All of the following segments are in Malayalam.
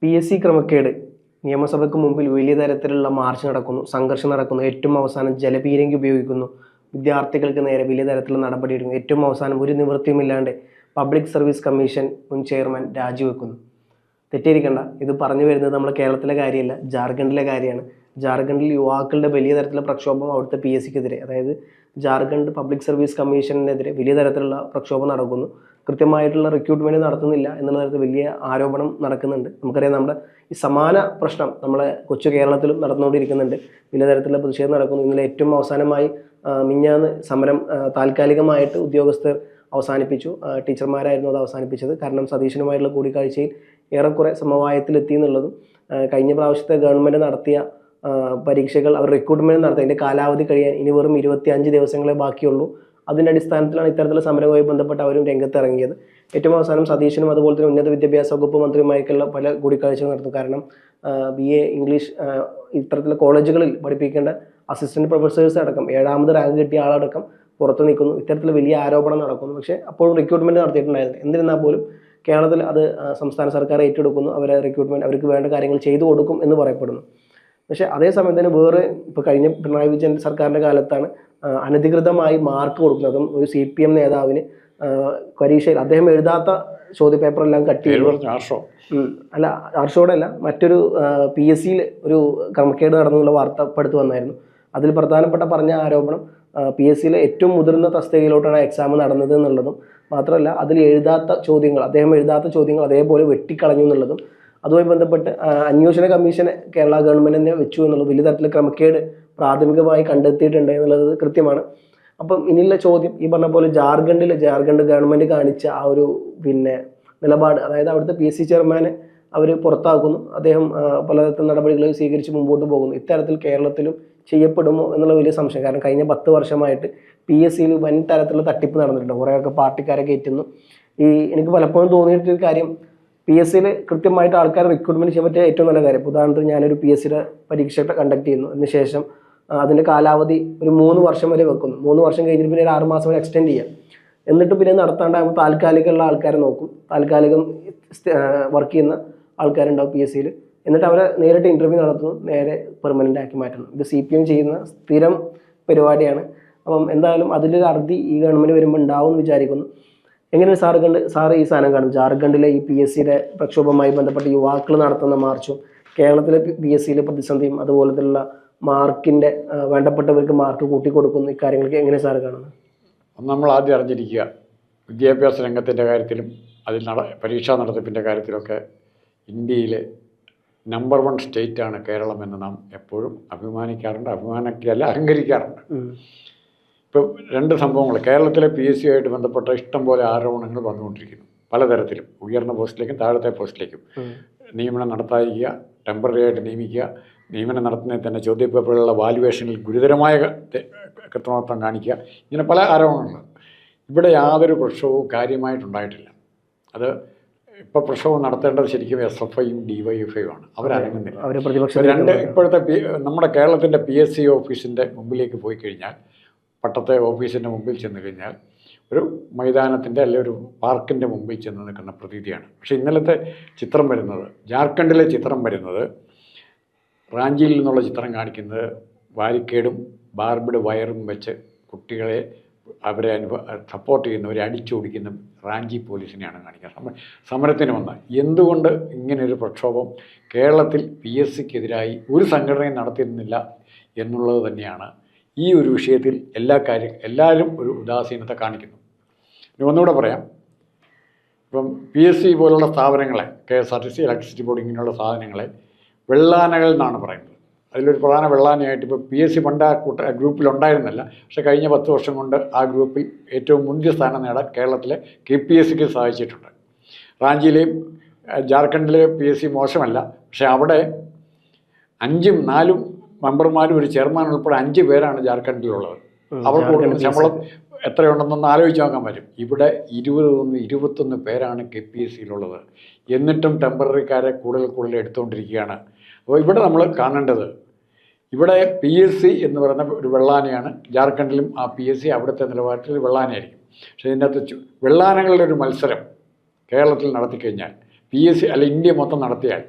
PSC ക്രമക്കേട് നിയമസഭയ്ക്ക് മുമ്പിൽ വലിയ തരത്തിലുള്ള മാർച്ച് നടക്കുന്നു, സംഘർഷം നടക്കുന്നു. ഏറ്റവും അവസാനം ജലപീരങ്കി ഉപയോഗിക്കുന്നു, വിദ്യാർത്ഥികൾക്ക് നേരെ വലിയ തരത്തിലുള്ള നടപടിയെടുക്കുന്നു. ഏറ്റവും അവസാനം ഒരു നിവൃത്തിയുമില്ലാണ്ട് പബ്ലിക് സർവീസ് കമ്മീഷൻ മുൻ ചെയർമാൻ രാജിവെക്കുന്നു. തെറ്റിയിരിക്കേണ്ട, ഇത് പറഞ്ഞു വരുന്നത് നമ്മുടെ കേരളത്തിലെ കാര്യമല്ല, ജാർഖണ്ഡിലെ കാര്യമാണ്. ജാർഖണ്ഡിൽ യുവാക്കളുടെ വലിയ തരത്തിലുള്ള പ്രക്ഷോഭം അവിടുത്തെ PSCക്കെതിരെ, അതായത് ജാർഖണ്ഡ് പബ്ലിക് സർവീസ് കമ്മീഷനെതിരെ വലിയ തരത്തിലുള്ള പ്രക്ഷോഭം നടക്കുന്നു. കൃത്യമായിട്ടുള്ള റിക്രൂട്ട്മെൻറ്റ് നടത്തുന്നില്ല എന്നുള്ള തരത്തിൽ വലിയ ആരോപണം നടക്കുന്നുണ്ട്. നമുക്കറിയാം, നമ്മുടെ ഈ സമാന പ്രശ്നം നമ്മളെ കൊച്ചു കേരളത്തിലും നടന്നുകൊണ്ടിരിക്കുന്നുണ്ട്. വലിയ തരത്തിലുള്ള പ്രതിഷേധം നടക്കുന്നു. ഇന്നലെ ഏറ്റവും അവസാനമായി മിഞ്ഞാന്ന് സമരം താൽക്കാലികമായിട്ട് ഉദ്യോഗസ്ഥർ അവസാനിപ്പിച്ചു. ടീച്ചർമാരായിരുന്നു അത് അവസാനിപ്പിച്ചത്. കാരണം സതീശനുമായിട്ടുള്ള കൂടിക്കാഴ്ചയിൽ ഏറെക്കുറെ സമവായത്തിലെത്തി എന്നുള്ളതും, കഴിഞ്ഞ പ്രാവശ്യത്തെ ഗവൺമെൻറ് നടത്തിയ പരീക്ഷകൾ അവർ റിക്രൂട്ട്മെൻറ്റ് നടത്തി അതിൻ്റെ കാലാവധി കഴിയാൻ ഇനി വെറും 25 ദിവസങ്ങളെ ബാക്കിയുള്ളൂ. അതിൻ്റെ അടിസ്ഥാനത്തിലാണ് ഇത്തരത്തിലുള്ള സമരവുമായി ബന്ധപ്പെട്ട് അവരും രംഗത്തിറങ്ങിയത്. ഏറ്റവും അവസാനം സതീശനും അതുപോലെ തന്നെ ഉന്നത വിദ്യാഭ്യാസ വകുപ്പ് മന്ത്രിയുമായിട്ടുള്ള പല കൂടിക്കാഴ്ചകൾ നടത്തും. കാരണം BA ഇംഗ്ലീഷ് ഇത്തരത്തിലുള്ള കോളേജുകളിൽ പഠിപ്പിക്കേണ്ട അസിസ്റ്റൻറ്റ് പ്രൊഫസേഴ്സ് അടക്കം 7ാമത് റാങ്ക് കിട്ടിയ ആളടക്കം പുറത്ത് നിൽക്കുന്നു. ഇത്തരത്തിൽ വലിയ ആരോപണം നടക്കുന്നു. പക്ഷേ അപ്പോഴും റിക്രൂട്ട്മെൻറ്റ് നടത്തിയിട്ടുണ്ടായിരുന്നു. എന്നിരുന്നാൽ പോലും കേരളത്തിൽ അത് സംസ്ഥാന സർക്കാർ ഏറ്റെടുക്കുന്നു. അവരെ റിക്രൂട്ട്മെൻറ്റ് അവർക്ക് വേണ്ട കാര്യങ്ങൾ ചെയ്തു കൊടുക്കും എന്ന് പറയപ്പെടുന്നു. പക്ഷേ അതേസമയം തന്നെ വേറെ ഇപ്പോൾ കഴിഞ്ഞ പിണറായി വിജയൻ സർക്കാരിൻ്റെ കാലത്താണ് അനധികൃതമായി മാർക്ക് കൊടുക്കുന്നതും ഒരു CPM നേതാവിന് പരീക്ഷയിൽ അദ്ദേഹം എഴുതാത്ത ചോദ്യപേപ്പറെല്ലാം കട്ട് ചെയ്തു. അല്ല, ആർഷോടെ അല്ല, മറ്റൊരു PSCയിൽ ഒരു ക്രമക്കേട് നടന്നുള്ള വാർത്ത അടുത്ത് വന്നായിരുന്നു. അതിൽ പ്രധാനപ്പെട്ട പറഞ്ഞ ആരോപണം PSCയിലെ ഏറ്റവും മുതിർന്ന തസ്തികയിലോട്ടാണ് എക്സാം നടന്നത് എന്നുള്ളതും മാത്രമല്ല, അതിൽ അദ്ദേഹം എഴുതാത്ത ചോദ്യങ്ങൾ അതേപോലെ വെട്ടിക്കളഞ്ഞു എന്നുള്ളതും, അതുമായി ബന്ധപ്പെട്ട് അന്വേഷണ കമ്മീഷനെ കേരള ഗവൺമെൻറ് തന്നെ വെച്ചു എന്നുള്ളത് വലിയ തരത്തിലുള്ള ക്രമക്കേട് പ്രാഥമികമായി കണ്ടെത്തിയിട്ടുണ്ട് എന്നുള്ളത് കൃത്യമാണ്. അപ്പം ഇനിയുള്ള ചോദ്യം ഈ പറഞ്ഞ പോലെ ജാർഖണ്ഡ് ഗവൺമെൻറ് കാണിച്ച ആ ഒരു നിലപാട്, അതായത് അവിടുത്തെ PSC ചെയർമാനെ അവർ പുറത്താക്കുന്നു, അദ്ദേഹം പലതരത്തിലുള്ള നടപടികൾ സ്വീകരിച്ച് മുമ്പോട്ട് പോകുന്നു. ഇത്തരത്തിൽ കേരളത്തിലും ചെയ്യപ്പെടുമോ എന്നുള്ള വലിയ സംശയം. കാരണം കഴിഞ്ഞ 10 വർഷമായിട്ട് PSCയിൽ വൻ തരത്തിലുള്ള തട്ടിപ്പ് നടന്നിട്ടുണ്ട്. കുറേയൊക്കെ പാർട്ടിക്കാരെ കയറ്റുന്നു. എനിക്ക് പലപ്പോഴും തോന്നിയിട്ടൊരു കാര്യം, PSCയിൽ കൃത്യമായിട്ട് ആൾക്കാരെ റിക്രൂട്ട്മെൻറ്റ് ചെയ്യാൻ പറ്റിയ ഏറ്റവും നല്ല കാര്യം, ഉദാഹരണത്തിന് ഞാനൊരു PSCയുടെ പരീക്ഷ കണ്ടക്ട് ചെയ്യുന്നു. അതിനുശേഷം അതിൻ്റെ കാലാവധി ഒരു 3 വർഷം വരെ വെക്കുന്നു. 3 വർഷം കഴിഞ്ഞിട്ട് പിന്നെ ഒരു 6 മാസം വരെ എക്സ്റ്റെൻഡ് ചെയ്യാം. എന്നിട്ട് പിന്നെ നടത്താണ്ടാകുമ്പോൾ താൽക്കാലികമുള്ള ആൾക്കാരെ നോക്കും. താൽക്കാലികം വർക്ക് ചെയ്യുന്ന ആൾക്കാരുണ്ടാവും PSCയിൽ. എന്നിട്ട് അവരെ നേരിട്ട് ഇൻ്റർവ്യൂ നടത്തുന്നു, നേരെ പെർമനൻ്റ് ആക്കി മാറ്റുന്നു. ഇത് CPM ചെയ്യുന്ന സ്ഥിരം പരിപാടിയാണ്. അപ്പം എന്തായാലും അതിലൊരു അറുതി ഈ ഗവൺമെൻറ് വരുമ്പോൾ ഉണ്ടാവും എന്ന് വിചാരിക്കുന്നു. എങ്ങനെയാണ് സാറ് ഈ സാധനം കാണും? ജാർഖണ്ഡിലെ ഈ PSCയുടെ പ്രക്ഷോഭവുമായി ബന്ധപ്പെട്ട് യുവാക്കൾ നടത്തുന്ന മാർച്ചും കേരളത്തിലെ PSCയിലെ പ്രതിസന്ധിയും അതുപോലത്തുള്ള മാർക്കിൻ്റെ വേണ്ടപ്പെട്ടവർക്ക് മാർക്ക് കൂട്ടിക്കൊടുക്കുന്നു, ഇക്കാര്യങ്ങൾക്ക് എങ്ങനെ സാറ് കാണുന്നത്? നമ്മൾ ആദ്യം അറിഞ്ഞിരിക്കുക, വിദ്യാഭ്യാസ രംഗത്തിൻ്റെ കാര്യത്തിലും അതിൽ പരീക്ഷാ നടത്തിപ്പിൻ്റെ കാര്യത്തിലൊക്കെ ഇന്ത്യയിലെ നമ്പർ 1 സ്റ്റേറ്റാണ് കേരളം എന്ന് നാം എപ്പോഴും അഹങ്കരിക്കാറുണ്ട്. ഇപ്പോൾ 2 സംഭവങ്ങൾ കേരളത്തിലെ PSCയുമായിട്ട് ബന്ധപ്പെട്ട ഇഷ്ടംപോലെ ആരോപണങ്ങൾ വന്നുകൊണ്ടിരിക്കുന്നു. പലതരത്തിലും ഉയർന്ന പോസ്റ്റിലേക്കും താഴത്തെ പോസ്റ്റിലേക്കും നിയമനം നടത്താതിരിക്കുക, ടെമ്പററി ആയിട്ട് നിയമിക്കുക, നിയമനം നടത്തുന്നതിൽ തന്നെ ചോദ്യപേപ്പറുകളുടെ വാല്യുവേഷനിൽ ഗുരുതരമായ കൃത്രിമത്വം കാണിക്കുക, ഇങ്ങനെ പല ആരോപണങ്ങളുണ്ട്. ഇവിടെ യാതൊരു പ്രക്ഷോഭവും കാര്യമായിട്ടുണ്ടായിട്ടില്ല. അത് ഇപ്പോൾ പ്രക്ഷോഭം നടത്തേണ്ടത് ശരിക്കും SFIയും DYFIയുമാണ്. അവരനങ്ങുന്നില്ല. ഇപ്പോഴത്തെ നമ്മുടെ കേരളത്തിൻ്റെ PSC ഓഫീസിൻ്റെ മുമ്പിലേക്ക് പോയി കഴിഞ്ഞാൽ, പട്ടത്തെ ഓഫീസിൻ്റെ മുമ്പിൽ ചെന്ന് കഴിഞ്ഞാൽ ഒരു മൈതാനത്തിൻ്റെ അല്ലെങ്കിൽ ഒരു പാർക്കിൻ്റെ മുമ്പിൽ ചെന്ന് നിൽക്കുന്ന പ്രതീതിയാണ്. പക്ഷേ ഇന്നലത്തെ ചിത്രം വരുന്നത്, ജാർഖണ്ഡിലെ ചിത്രം വരുന്നത്, റാഞ്ചിയിൽ നിന്നുള്ള ചിത്രം കാണിക്കുന്നത് ബാരിക്കേഡും ബാർബിഡ് വയറും വെച്ച് കുട്ടികളെ അവരെ സപ്പോർട്ട് ചെയ്യുന്നവരെ അടിച്ചോടിക്കുന്ന റാഞ്ചി പോലീസിനെയാണ് കാണിക്കുന്നത്. സമരത്തിന് വന്ന എന്തുകൊണ്ട് ഇങ്ങനൊരു പ്രക്ഷോഭം കേരളത്തിൽ PSCക്കെതിരായി ഒരു സംഘടനയും നടത്തിയിരുന്നില്ല എന്നുള്ളത് തന്നെയാണ് ഈ ഒരു വിഷയത്തിൽ എല്ലാവരും ഒരു ഉദാസീനത കാണിക്കുന്നു. ഇനി ഒന്നുകൂടെ പറയാം, ഇപ്പം PSC പോലുള്ള സ്ഥാപനങ്ങളെ, KSRTC, ഇലക്ട്രിസിറ്റി ബോർഡ്, ഇങ്ങനെയുള്ള സാധനങ്ങളെ വെള്ളാനകൾ എന്നാണ് പറയുന്നത്. അതിലൊരു പ്രധാന വെള്ളാനയായിട്ട് ഇപ്പോൾ PSC പണ്ട് ആ ഗ്രൂപ്പിലുണ്ടായിരുന്നില്ല. പക്ഷേ കഴിഞ്ഞ 10 വർഷം കൊണ്ട് ആ ഗ്രൂപ്പിൽ ഏറ്റവും മുന്തിയ സ്ഥാനം നേടാൻ കേരളത്തിലെ KPSCക്ക് സാധിച്ചിട്ടുണ്ട്. റാഞ്ചിയിലെയും ജാർഖണ്ഡിലെ PSC മോശമല്ല, പക്ഷേ അവിടെ 5ഉം 4ഉം മെമ്പർമാരും ഒരു ചെയർമാൻ ഉൾപ്പെടെ 5 പേരാണ് ജാർഖണ്ഡിലുള്ളത്. അവർക്ക് കൊടുക്കുന്ന ശമ്പളം എത്രയുണ്ടെന്നൊന്ന് ആലോചിച്ച് നോക്കാൻ പറ്റും. ഇവിടെ 21 പേരാണ് KPSCയിലുള്ളത്. എന്നിട്ടും ടെമ്പററിക്കാരെ കൂടുതൽ എടുത്തുകൊണ്ടിരിക്കുകയാണ്. അപ്പോൾ ഇവിടെ നമ്മൾ കാണേണ്ടത്, ഇവിടെ PSC എന്ന് പറയുന്ന ഒരു വെള്ളാനയാണ്. ജാർഖണ്ഡിലും ആ PSC അവിടുത്തെ നിലവാരത്തിൽ വെള്ളാനയായിരിക്കും. പക്ഷേ ഇതിൻ്റെ അകത്ത് വെള്ളാനകളുടെ ഒരു മത്സരം കേരളത്തിൽ നടത്തിക്കഴിഞ്ഞാൽ, PSC അല്ല ഇന്ത്യ മൊത്തം നടത്തിയാൽ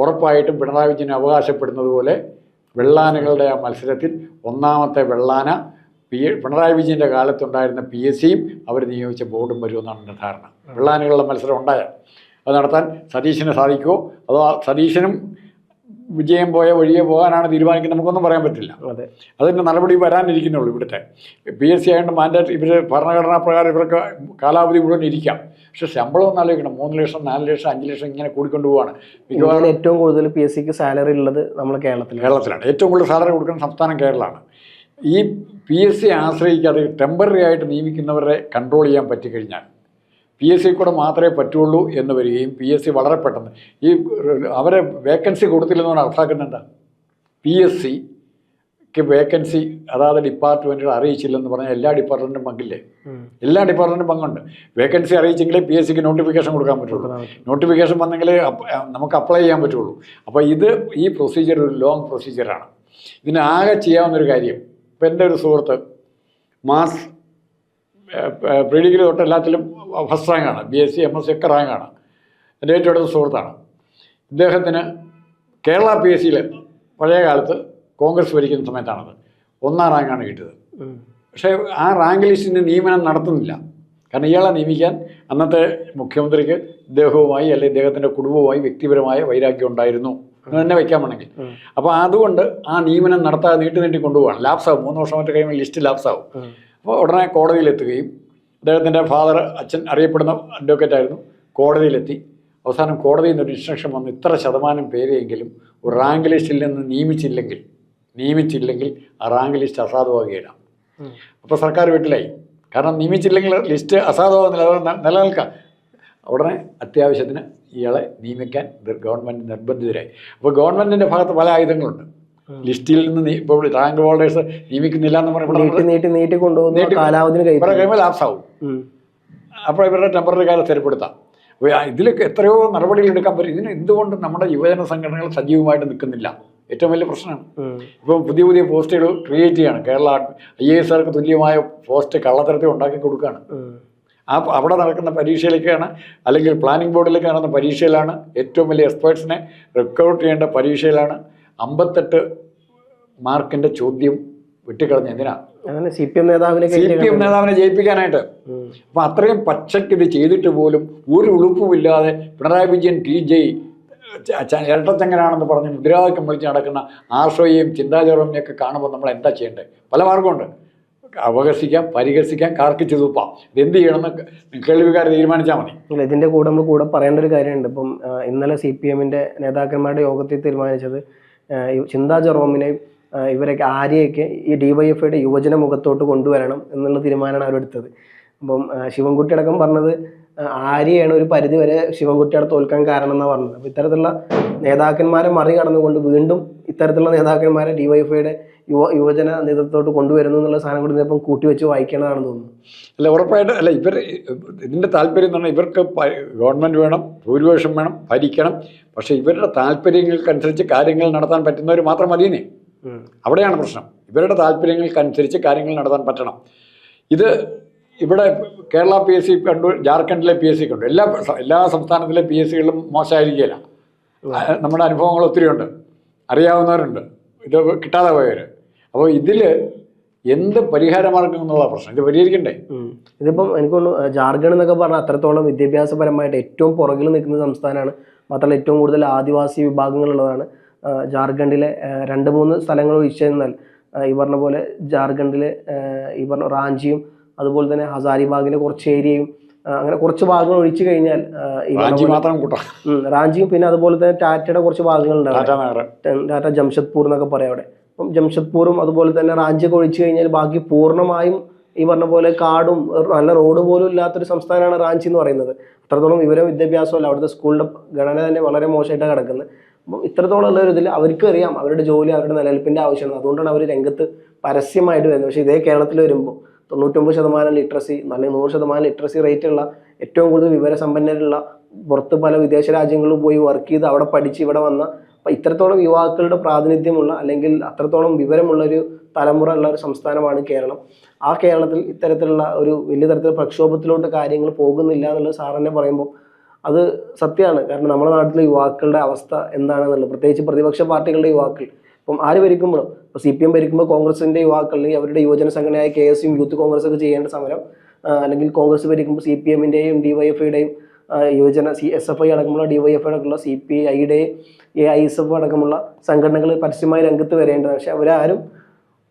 ഉറപ്പായിട്ടും പിണറായി വിജയൻ അവകാശപ്പെടുന്നത് പോലെ വെള്ളാനകളുടെ ആ മത്സരത്തിൽ ഒന്നാമത്തെ വെള്ളാന പിണറായി വിജയൻ്റെ കാലത്തുണ്ടായിരുന്ന PSCയും അവർ നിയോഗിച്ച ബോർഡും വരുമെന്നാണ് എൻ്റെ ധാരണ. വെള്ളാനകളുടെ മത്സരം ഉണ്ടായാൽ അത് നടത്താൻ സതീശന് സാധിക്കുമോ അതോ സതീശനും വിജയം പോയ വഴിയെ പോകാനാണ് തീരുമാനിക്കുന്നത്, നമുക്കൊന്നും പറയാൻ പറ്റില്ല. അതിൻ്റെ നടപടി വരാനിരിക്കുന്നുള്ളൂ. ഇവിടുത്തെ PSC ആയതുകൊണ്ട് മാൻഡേറ്റ് ഇവർ ഭരണഘടനാ പ്രകാരം ഇവർക്ക് കാലാവധി മുഴുവൻ ഇരിക്കാം. പക്ഷെ ശമ്പളം ഒന്ന് ആലോചിക്കണം. 3 ലക്ഷം 4 ലക്ഷം 5 ലക്ഷം ഇങ്ങനെ കൂടിക്കൊണ്ട് പോവാണ്. മിക്കവാറും ഏറ്റവും കൂടുതൽ PSCക്ക് സാലറി ഉള്ളത് നമ്മുടെ കേരളത്തിലാണ്. ഏറ്റവും കൂടുതൽ സാലറി കൊടുക്കുന്ന സംസ്ഥാനം കേരളമാണ്. ഈ PSC ആശ്രയിക്കാതെ ടെമ്പററി ആയിട്ട് നിയമിക്കുന്നവരെ കൺട്രോൾ ചെയ്യാൻ പറ്റിക്കഴിഞ്ഞാൽ PSC കൂടെ മാത്രമേ പറ്റുള്ളൂ എന്ന് വരികയും PSC വളരെ പെട്ടെന്ന് ഈ അവരെ വേക്കൻസി കൊടുത്തില്ലെന്നാണ് അർത്ഥമാക്കുന്നത്. എന്താ PSCക്ക് വേക്കൻസി അതാത് ഡിപ്പാർട്ട്മെൻറ്റുകൾ അറിയിച്ചില്ലെന്ന് പറഞ്ഞാൽ എല്ലാ ഡിപ്പാർട്ട്മെൻറ്റും പങ്കില്ലേ? എല്ലാ ഡിപ്പാർട്ട്മെൻറ്റും പങ്കുണ്ട്. വേക്കൻസി അറിയിച്ചെങ്കിലേ PSCക്ക് നോട്ടിഫിക്കേഷൻ കൊടുക്കാൻ പറ്റുള്ളൂ. നോട്ടിഫിക്കേഷൻ വന്നെങ്കിലേ നമുക്ക് അപ്ലൈ ചെയ്യാൻ പറ്റുള്ളൂ. അപ്പോൾ ഈ പ്രൊസീജിയർ ഒരു ലോങ് പ്രൊസീജിയറാണ്. ഇതിനാകെ ചെയ്യാവുന്നൊരു കാര്യം, ഇപ്പം എൻ്റെ ഒരു സുഹൃത്ത് മാസ് പ്രീ ഡിഗ്രി തൊട്ട് എല്ലാത്തിലും ഫസ്റ്റ് റാങ്കാണ്, BSc MSc ഒക്കെ റാങ്കാണ്. എൻ്റെ ഏറ്റവും അടുത്ത സുഹൃത്താണ്. ഇദ്ദേഹത്തിന് കേരള PSCയിൽ പഴയ കാലത്ത് കോൺഗ്രസ് ഭരിക്കുന്ന സമയത്താണത് 1ാം റാങ്കാണ് കിട്ടിയത്. പക്ഷേ ആ റാങ്ക് ലിസ്റ്റിന് നിയമനം നടത്തുന്നില്ല. കാരണം ഇയാളെ നിയമിക്കാൻ അന്നത്തെ മുഖ്യമന്ത്രിക്ക് ഇദ്ദേഹവുമായി അല്ലെങ്കിൽ ഇദ്ദേഹത്തിൻ്റെ കുടുംബവുമായി വ്യക്തിപരമായ വൈരാഗ്യം ഉണ്ടായിരുന്നു എന്ന് തന്നെ വയ്ക്കാൻ വേണമെങ്കിൽ. അപ്പോൾ അതുകൊണ്ട് ആ നിയമനം നടത്താതെ നീട്ടി കൊണ്ടുപോകണം. ലാപ്സാവും, 3 വർഷം മറ്റു കഴിയുമ്പോൾ ലിസ്റ്റ് ലാപ്സാവും. അപ്പോൾ ഉടനെ കോടതിയിലെത്തുകയും അദ്ദേഹത്തിൻ്റെ ഫാദർ അച്ഛൻ അറിയപ്പെടുന്ന അഡ്വക്കേറ്റായിരുന്നു. കോടതിയിലെത്തി അവസാനം കോടതിയിൽ നിന്നൊരു ഇൻസ്ട്രക്ഷൻ വന്നു, ഇത്ര ശതമാനം പേരെയെങ്കിലും ഒരു റാങ്ക് ലിസ്റ്റിൽ നിന്ന് നിയമിച്ചില്ലെങ്കിൽ ആ റാങ്ക് ലിസ്റ്റ് അസാധുവാകുകയില്ല. അപ്പോൾ സർക്കാർ വീട്ടിലായി. കാരണം നിയമിച്ചില്ലെങ്കിൽ ലിസ്റ്റ് അസാധുവാകുന്നില്ല, നിലനിൽക്കാം. ഉടനെ അത്യാവശ്യത്തിന് ഇയാളെ നിയമിക്കാൻ ഗവൺമെൻറ് നിർബന്ധിതരായി. അപ്പോൾ ഗവൺമെൻറ്റിൻ്റെ ഭാഗത്ത് പല ആയുധങ്ങളുണ്ട്. ലിസ്റ്റിൽ നിന്ന് ഇപ്പോൾ റാങ്ക് ഹോൾഡേഴ്സ് നിയമിക്കുന്നില്ല എന്ന് പറയുമ്പോൾ ലാപ്സാവും. അപ്പോൾ ഇവരുടെ ടെമ്പററി കാലം സ്ഥിരപ്പെടുത്താം. അപ്പോൾ ഇതിലൊക്കെ എത്രയോ നടപടികൾ എടുക്കാൻ പറ്റും. ഇതിന് എന്തുകൊണ്ട് നമ്മുടെ യുവജന സംഘടനകൾ സജീവമായിട്ട് നിൽക്കുന്നില്ല? ഏറ്റവും വലിയ പ്രശ്നമാണ്. ഇപ്പോൾ പുതിയ പോസ്റ്റുകൾ ക്രിയേറ്റ് ചെയ്യാണ്. കേരള IASകാർക്ക് തുല്യമായ പോസ്റ്റ് കള്ളത്തരത്തിൽ ഉണ്ടാക്കി കൊടുക്കുകയാണ്. അവിടെ നടക്കുന്ന പരീക്ഷയിലേക്കാണ്, അല്ലെങ്കിൽ പ്ലാനിംഗ് ബോർഡിലേക്ക് നടന്ന പരീക്ഷയിലാണ്, ഏറ്റവും വലിയ എക്സ്പേർട്സിനെ റിക്രൂട്ട് ചെയ്യേണ്ട പരീക്ഷയിലാണ് 58 മാർക്കിൻ്റെ ചോദ്യം വെട്ടിക്കളഞ്ഞ. എന്തിനാ? CPM നേതാവിനെ ജയിപ്പിക്കാനായിട്ട്. അപ്പം അത്രയും പച്ചയ്ക്ക് ഇത് ചെയ്തിട്ട് പോലും ഒരു ഉളുപ്പുമില്ലാതെ പിണറായി വിജയൻ TJ ഇരട്ടച്ചങ്ങനാണെന്ന് പറഞ്ഞ് മുദ്രാവാക്യം വിളിച്ച് നടക്കുന്ന ആർഷോയെയും ചിന്താചോറമ്മയൊക്കെ കാണുമ്പോൾ നമ്മൾ എന്താ ചെയ്യേണ്ടത്? പല മാർഗമുണ്ട്. അപഹസിക്കാം, പരിഹസിക്കാം, കാർക്കിച്ച് തൂപ്പാം. ഇതെന്ത് ചെയ്യണമെന്ന് കേൾവിക്കാർ തീരുമാനിച്ചാൽ മതി. ഇതിൻ്റെ നമ്മൾ കൂടെ പറയേണ്ട ഒരു കാര്യമുണ്ട്. ഇപ്പം ഇന്നലെ CPMൻ്റെ നേതാക്കന്മാരുടെ യോഗത്തിൽ തീരുമാനിച്ചത് ചിന്താ ജെറോമിനെയും ഇവരൊക്കെ ആര്യയൊക്കെ ഈ DYFIയുടെ യുവജന മുഖത്തോട്ട് കൊണ്ടുവരണം എന്നുള്ള തീരുമാനമാണ് അവരെടുത്തത്. അപ്പം ശിവൻകുട്ടി അടക്കം പറഞ്ഞത് ആര്യയാണ് ഒരു പരിധിവരെ ശിവൻകുട്ടിയുടെ തോൽക്കാൻ കാരണം എന്നാണ് പറഞ്ഞത്. അപ്പോൾ ഇത്തരത്തിലുള്ള നേതാക്കന്മാരെ മറികടന്നുകൊണ്ട് വീണ്ടും ഇത്തരത്തിലുള്ള നേതാക്കന്മാരെ DYFIയുടെ യുവജന നേതൃത്വത്തോട്ട് കൊണ്ടുവരുന്നു എന്നുള്ള സാധനം കൂടി ചിലപ്പം കൂട്ടിവെച്ച് വായിക്കേണ്ടതാണെന്ന് തോന്നുന്നു. അല്ല, ഉറപ്പായിട്ട് അല്ല. ഇതിൻ്റെ താല്പര്യം എന്ന് പറഞ്ഞാൽ ഇവർക്ക് ഗവൺമെൻറ് വേണം, ഭൂരിപക്ഷം വേണം, ഭരിക്കണം. പക്ഷേ ഇവരുടെ താല്പര്യങ്ങൾക്കനുസരിച്ച് കാര്യങ്ങൾ നടത്താൻ പറ്റുന്നവർ മാത്രം മതിയെന്നേ. അവിടെയാണ് പ്രശ്നം. ഇവരുടെ താല്പര്യങ്ങൾക്കനുസരിച്ച് കാര്യങ്ങൾ നടത്താൻ പറ്റണം. ഇത് ഇവിടെ കേരള PSC കണ്ടു, ജാർഖണ്ഡിലെ PSC കണ്ടു. എല്ലാ സംസ്ഥാനത്തിലെ PSCകളും മോശമായിരിക്കില്ല. നമ്മുടെ അനുഭവങ്ങൾ ഒത്തിരിയുണ്ട്, അറിയാവുന്നവരുണ്ട്, ഇത് കിട്ടാതെ പോയവർ. അപ്പോൾ ഇതിൽ എന്ത് പരിഹാരമാർഗം എന്നുള്ള പ്രശ്നം ഇത് പരിഹരിക്കണ്ടേ? ഇതിപ്പം എനിക്ക് തോന്നുന്നു ജാർഖണ്ഡ് എന്നൊക്കെ പറഞ്ഞാൽ അത്രത്തോളം വിദ്യാഭ്യാസപരമായിട്ട് ഏറ്റവും പുറകിൽ നിൽക്കുന്ന സംസ്ഥാനമാണ്. മാത്രമല്ല ഏറ്റവും കൂടുതൽ ആദിവാസി വിഭാഗങ്ങളുള്ളതാണ്. ജാർഖണ്ഡിലെ 2-3 സ്ഥലങ്ങൾ ഒഴിച്ചു കഴിഞ്ഞാൽ ഈ പറഞ്ഞ പോലെ ജാർഖണ്ഡിലെ ഈ പറഞ്ഞ റാഞ്ചിയും അതുപോലെ തന്നെ ഹസാരിബാഗിലെ കുറച്ച് ഏരിയയും അങ്ങനെ കുറച്ച് ഭാഗങ്ങൾ ഒഴിച്ചു കഴിഞ്ഞാൽ റാഞ്ചിയും പിന്നെ അതുപോലെ തന്നെ ടാറ്റയുടെ കുറച്ച് ഭാഗങ്ങളുണ്ടാവും. ടാറ്റ ജംഷഡ്പൂർ എന്നൊക്കെ പറയാം അവിടെ. അപ്പം ജംഷഡ്പൂറും അതുപോലെ തന്നെ റാഞ്ചിയൊക്കെ ഒഴിച്ചു കഴിഞ്ഞാൽ ബാക്കി പൂർണ്ണമായും ഈ പറഞ്ഞ പോലെ കാടും നല്ല റോഡ് പോലും ഇല്ലാത്തൊരു സംസ്ഥാനമാണ് റാഞ്ചി എന്ന് പറയുന്നത്. അത്രത്തോളം വിവരം വിദ്യാഭ്യാസമല്ല, അവിടുത്തെ സ്കൂളിൻ്റെ ഘടന തന്നെ വളരെ മോശമായിട്ടാണ് കിടക്കുന്നത്. അപ്പം ഇത്രത്തോളം ഉള്ള ഒരു ഇതിൽ അവർക്ക് അറിയാം അവരുടെ ജോലി അവരുടെ നിലനിൽപ്പിൻ്റെ ആവശ്യമാണ്. അതുകൊണ്ടാണ് അവർ രംഗത്ത് പരസ്യമായിട്ട് വരുന്നത്. പക്ഷേ ഇതേ കേരളത്തിൽ വരുമ്പോൾ 99% ലിറ്ററസി അല്ലെങ്കിൽ 100% ലിറ്ററസി റേറ്റുള്ള ഏറ്റവും കൂടുതൽ വിവരസമ്പന്നരുള്ള പുറത്ത് പല വിദേശ രാജ്യങ്ങളിൽ പോയി വർക്ക് ചെയ്ത് അവിടെ പഠിച്ച് ഇവിടെ വന്ന അപ്പം ഇത്രത്തോളം യുവാക്കളുടെ പ്രാതിനിധ്യമുള്ള അല്ലെങ്കിൽ അത്രത്തോളം വിവരമുള്ളൊരു തലമുറ ഉള്ള ഒരു സംസ്ഥാനമാണ് കേരളം. ആ കേരളത്തിൽ ഇത്തരത്തിലുള്ള ഒരു വലിയ തരത്തിലുള്ള പ്രക്ഷോഭത്തിലോട്ട് കാര്യങ്ങൾ പോകുന്നില്ല എന്നുള്ളത് സാർ തന്നെ പറയുമ്പോൾ അത് സത്യമാണ്. കാരണം നമ്മുടെ നാട്ടിലെ യുവാക്കളുടെ അവസ്ഥ എന്താണെന്നുള്ളത്, പ്രത്യേകിച്ച് പ്രതിപക്ഷ പാർട്ടികളുടെ യുവാക്കൾ ഇപ്പം ആര് ഭരിക്കുമ്പോഴും, ഇപ്പോൾ CPM ഭരിക്കുമ്പോൾ കോൺഗ്രസിൻ്റെ യുവാക്കൾ അല്ലെങ്കിൽ അവരുടെ യുവജന സംഘടനയായ KS യും യൂത്ത് കോൺഗ്രസ് ഒക്കെ ചെയ്യേണ്ട സമരം, അല്ലെങ്കിൽ കോൺഗ്രസ് ഭരിക്കുമ്പോൾ CPM-ൻ്റെയും DYFI-യുടെയും യുവജന SFI അടക്കമുള്ള DYFI അടക്കമുള്ള CPI-യുടെയും AISF അടക്കമുള്ള സംഘടനകൾ പരസ്യമായി രംഗത്ത് വരേണ്ടത്. പക്ഷെ അവരാരും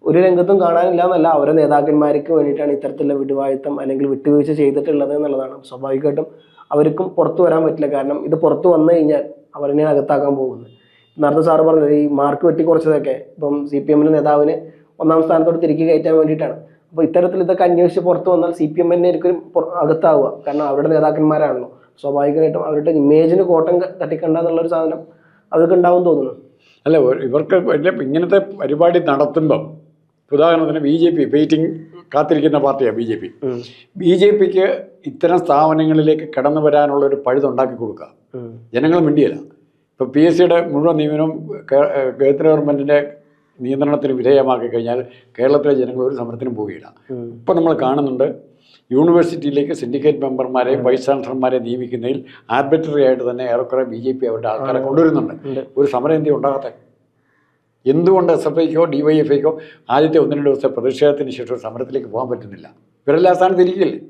ഒരു രംഗത്തും കാണാനില്ല എന്നല്ല, അവരുടെ നേതാക്കന്മാർക്ക് വേണ്ടിയിട്ടാണ് ഇത്തരത്തിലുള്ള വിടുവാഴ്ത്തം അല്ലെങ്കിൽ വിട്ടുവീഴ്ച ചെയ്തിട്ടുള്ളത് എന്നുള്ളതാണ്. സ്വാഭാവികമായിട്ടും അവർക്കും പുറത്തു വരാൻ പറ്റില്ല. കാരണം ഇത് പുറത്തു വന്നു കഴിഞ്ഞാൽ അവരെന്നെ അകത്താക്കാൻ പോകുന്നത്. നേരത്തെ സാറ് പറഞ്ഞത് ഈ മാർക്ക് വെട്ടിക്കുറച്ചതൊക്കെ ഇപ്പം CPM-ൻ്റെ നേതാവിനെ 1-ാം സ്ഥാനത്തോട് തിരികെ കയറ്റാൻ വേണ്ടിയിട്ടാണ്. അപ്പോൾ ഇത്തരത്തിൽ ഇതൊക്കെ അന്വേഷിച്ച് പുറത്ത് വന്നാൽ CPM തന്നെ ആയിരിക്കും അകത്താവുക. കാരണം അവരുടെ നേതാക്കന്മാരാണല്ലോ. സ്വാഭാവികമായിട്ടും അവരുടെ ഇമേജിന് കോട്ടം തട്ടിക്കണ്ട എന്നുള്ളൊരു സാധനം അവർക്ക് ഉണ്ടാവും തോന്നുന്നു. അല്ല, ഇവർക്ക് ഇങ്ങനത്തെ പരിപാടി നടത്തുമ്പം ഉദാഹരണത്തിന് BJP വെയിറ്റിംഗ് കാത്തിരിക്കുന്ന പാർട്ടിയാണ് BJP. BJPക്ക് ഇത്തരം സ്ഥാപനങ്ങളിലേക്ക് കടന്നു വരാനുള്ളൊരു പഴുതുണ്ടാക്കി കൊടുക്കുക. ജനങ്ങൾ മിണ്ടിയല്ല. ഇപ്പോൾ PSCയുടെ മുഴുവൻ നിയമനവും കേന്ദ്ര ഗവൺമെൻറ്റിൻ്റെ നിയന്ത്രണത്തിന് വിധേയമാക്കി കഴിഞ്ഞാൽ കേരളത്തിലെ ജനങ്ങൾ ഒരു സമരത്തിനും പോവുകയില്ല. ഇപ്പം നമ്മൾ കാണുന്നുണ്ട്, യൂണിവേഴ്സിറ്റിയിലേക്ക് സിൻഡിക്കേറ്റ് മെമ്പർമാരെയും വൈസ് ചാൻസലർമാരെയും നിയമിക്കുന്നതിൽ ആർബിട്രറി ആയിട്ട് തന്നെ ഏറെക്കുറെ BJP അവരുടെ ആൾക്കാരെ കൊണ്ടുവരുന്നുണ്ട്. ഒരു സമരം എന്തെങ്കിലും ഉണ്ടാകട്ടെ. എന്തുകൊണ്ട് SFIക്കോ DYFIക്കോ ആദ്യത്തെ 1-2 ദിവസത്തെ പ്രതിഷേധത്തിന് ശേഷം സമരത്തിലേക്ക് പോകാൻ പറ്റുന്നില്ല? ഇവരെല്ലാം സ്ഥാനത്ത് ഇരിക്കില്ലേ?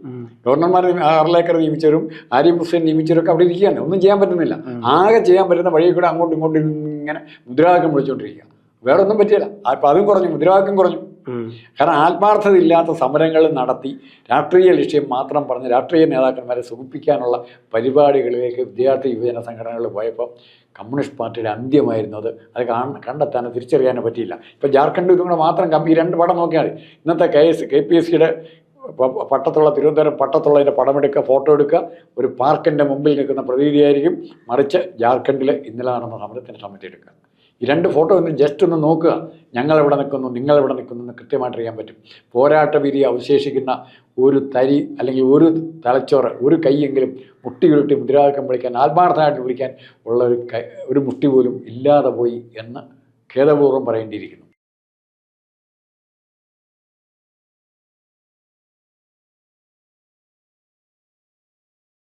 ഗവർണർമാർ 6 ഏക്കർ നിയമിച്ചവരും ആരിഫ് ഹുസൈൻ നിയമിച്ചവരൊക്കെ അവിടെ ഇരിക്കുകയാണ്. ഒന്നും ചെയ്യാൻ പറ്റുന്നില്ല. ആകെ ചെയ്യാൻ പറ്റുന്ന വഴി കൂടെ അങ്ങോട്ടും ഇങ്ങോട്ടും ഇങ്ങനെ മുദ്രാവാക്യം വിളിച്ചുകൊണ്ടിരിക്കുക. വേറെ ഒന്നും പറ്റിയില്ല. അപ്പം അതും കുറഞ്ഞു, മുദ്രാവാക്യം കുറഞ്ഞു. കാരണം ആത്മാർത്ഥത ഇല്ലാത്ത സമരങ്ങൾ നടത്തി രാഷ്ട്രീയ ലക്ഷ്യം മാത്രം പറഞ്ഞ് രാഷ്ട്രീയ നേതാക്കന്മാരെ സുഖിപ്പിക്കാനുള്ള പരിപാടികളിലേക്ക് വിദ്യാർത്ഥി യുവജന സംഘടനകൾ പോയപ്പോൾ കമ്മ്യൂണിസ്റ്റ് പാർട്ടിയുടെ അന്ത്യമായിരുന്നു അത്. അത് കണ്ടെത്താനോ തിരിച്ചറിയാനോ പറ്റിയില്ല. ഇപ്പോൾ ജാർഖണ്ഡ് ഇതും കൂടെ മാത്രം ഈ 2 പടം നോക്കിയാൽ മതി. ഇന്നത്തെ KPSCയുടെ തിരുവനന്തപുരം പട്ടത്തുള്ളതിൻ്റെ പടമെടുക്കുക, ഫോട്ടോ എടുക്കുക, ഒരു പാർക്കിൻ്റെ മുമ്പിൽ നിൽക്കുന്ന പ്രതീതിയായിരിക്കും. മറിച്ച് ജാർഖണ്ഡിൽ ഇന്നലെ നടന്ന സമരത്തിൻ്റെ സമയത്ത് എടുക്കുക. ഈ 2 ഫോട്ടോ ഒന്ന് ജസ്റ്റ് ഒന്ന് നോക്കുക. ഞങ്ങളെവിടെ നിൽക്കുന്നു, നിങ്ങളെവിടെ നിൽക്കുന്നു എന്ന് കൃത്യമായിട്ട് അറിയാൻ പറ്റും. പോരാട്ട വീതി അവശേഷിക്കുന്ന ഒരു തരി അല്ലെങ്കിൽ ഒരു തലച്ചോറ്, ഒരു കൈയെങ്കിലും മുട്ടിയുരുട്ടി മുദ്രാവാക്യം വിളിക്കാൻ, ആത്മാർത്ഥമായിട്ട് വിളിക്കാൻ ഉള്ള ഒരു മുട്ടി പോലും ഇല്ലാതെ പോയി എന്ന് ഖേദപൂർവ്വം പറയേണ്ടിയിരിക്കുന്നു.